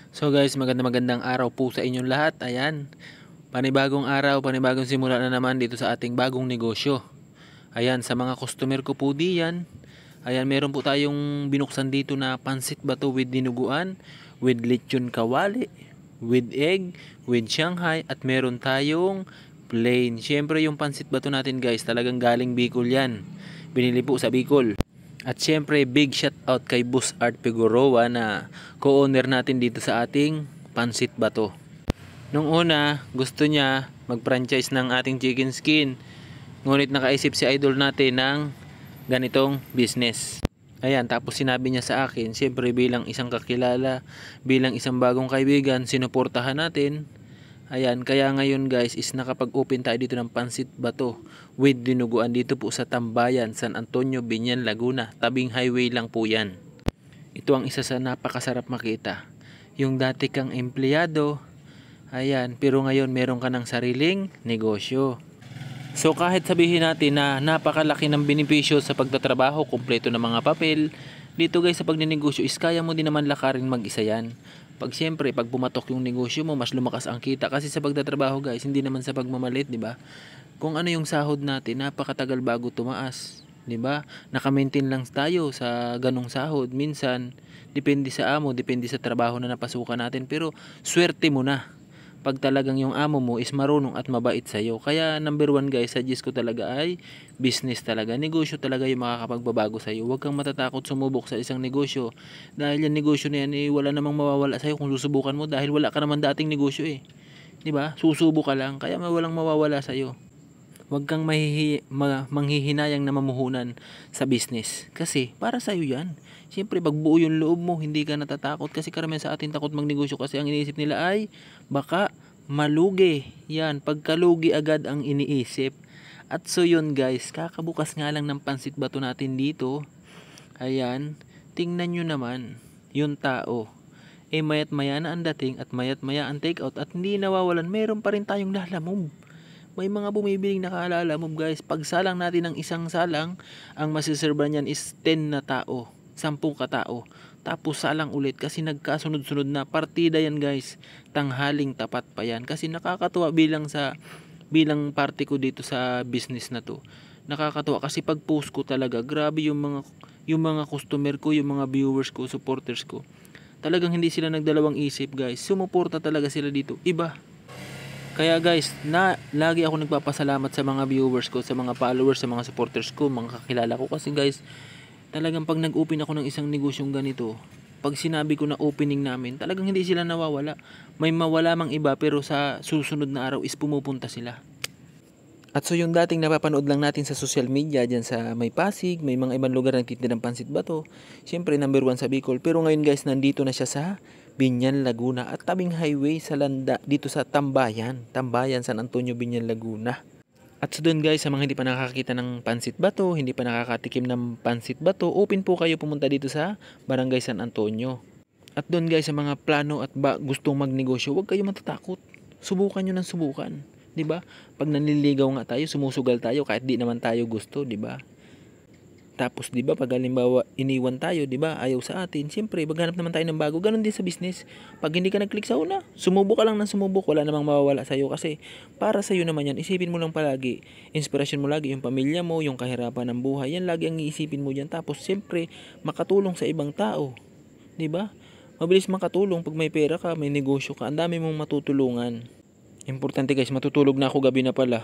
So guys, magandang araw po sa inyong lahat. Ayan, panibagong araw, panibagong simula na naman dito sa ating bagong negosyo. Ayan, sa mga customer ko po diyan, ayan, meron po tayong binuksan dito na pansit bato with dinuguan, with lechon kawali, with egg, with Shanghai, at meron tayong plain. Siyempre yung pansit bato natin guys, talagang galing Bicol yan. Binili po sa Bicol. At syempre, big shout out kay Boss Art Figueroa na co-owner natin dito sa ating Pansit Bato. Nung una, gusto niya mag-franchise ng ating chicken skin. Ngunit nakaisip si idol natin ng ganitong business. Ayan, tapos sinabi niya sa akin, syempre bilang isang kakilala, bilang isang bagong kaibigan, sinuportahan natin. Ayan, kaya ngayon guys is nakapag-open tayo dito ng Pansit Bato with dinuguan dito po sa Tambayan, San Antonio, Binyan, Laguna. Tabing highway lang po yan. Ito ang isa sa napakasarap makita. Yung dati kang empleyado, ayan, pero ngayon meron ka ng sariling negosyo. So kahit sabihin natin na napakalaki ng benepisyo sa pagtatrabaho, kumpleto ng mga papel, dito guys sa pagninegosyo is kaya mo din naman lakarin mag-isa yan. Pag pumatok yung negosyo mo, mas lumakas ang kita. Kasi sa pagtatrabaho guys, hindi naman sa pagmamalit, di ba? Kung ano yung sahod natin, napakatagal bago tumaas, di ba? Naka-maintain lang tayo sa ganong sahod. Minsan, depende sa amo, depende sa trabaho na napasukan natin. Pero, swerte mo na pag talagang yung amo mo is marunong at mabait sa'yo. Kaya number one guys, suggest ko talaga ay business talaga. Negosyo talaga yung makakapagbabago sa'yo. Huwag kang matatakot sumubok sa isang negosyo. Dahil yung negosyo na yan, wala namang mawawala sa'yo kung susubukan mo. Dahil wala ka naman dating negosyo eh. Diba? Susubok ka lang. Kaya walang mawawala sa'yo. Huwag kang manghihinayang na mamuhunan sa business. Kasi para sa'yo yan. Siyempre, pag buo yung loob mo, hindi ka natatakot. Kasi karamihan sa atin takot magnegosyo kasi ang iniisip nila ay baka malugi. Yan, pagkalugi agad ang iniisip. At so yun guys, kakabukas nga lang ng Pansit Bato natin dito. Ayan, tingnan nyo naman yung tao. Mayat maya na ang dating at mayat maya ang take out at hindi nawawalan. Meron pa rin tayong lalamove. May mga bumibiling nakalalamove guys. Pag salang natin ng isang salang, ang masiserba niyan is 10 na tao. 10 katao. Tapos salang ulit kasi nagkasunod-sunod na partida yan guys. Tanghaling tapat pa yan. Kasi nakakatuwa bilang party ko dito sa business na to. Nakakatuwa kasi pag post ko talaga, grabe yung mga customer ko, yung mga viewers ko, supporters ko. Talagang hindi sila nagdalawang isip guys. Sumuporta talaga sila dito. Iba. Kaya guys, lagi ako nagpapasalamat sa mga viewers ko, sa mga followers, sa mga supporters ko, mga kakilala ko. Kasi guys, talagang pag nag-open ako ng isang negosyong ganito, pag sinabi ko na opening namin, talagang hindi sila nawawala. May mawala mang iba pero sa susunod na araw is pumupunta sila. At so yung dating napapanood lang natin sa social media, dyan sa may Pasig, may mga ibang lugar na nagtitinda ng Pansit Bato. Siyempre number 1 sa Bicol. Pero ngayon guys, nandito na siya sa Binyan, Laguna at tabing highway sa Landa dito sa Tambayan, San Antonio, Binyan, Laguna. At so doon guys, sa mga hindi pa nakakita ng Pansit Bato, hindi pa nakakatikim ng Pansit Bato, open po kayo pumunta dito sa Barangay San Antonio. At doon guys, sa mga plano at gustong magnegosyo, huwag kayo matatakot. Subukan nyo ng subukan. 'Di ba? Pag nanliligaw nga tayo, sumusugal tayo kahit di naman tayo gusto, 'di ba? Tapos 'di ba pag halimbawa iniwan tayo, 'di ba? Ayaw sa atin. Siyempre, maghanap naman tayo ng bago. Ganon din sa business. Pag hindi ka nag-click sa una, sumubok ka lang ng sumubok, wala namang mawawala sa iyo kasi para sa iyo naman 'yan. Isipin mo lang palagi, inspirasyon mo lagi yung pamilya mo, yung kahirapan ng buhay. Yan lagi ang iisipin mo diyan. Tapos siyempre, makatulong sa ibang tao. 'Di ba? Mabilis makatulong pag may pera ka, may negosyo ka. Ang dami mong matutulungan. Importante guys, matutulog na ako, gabi na pala.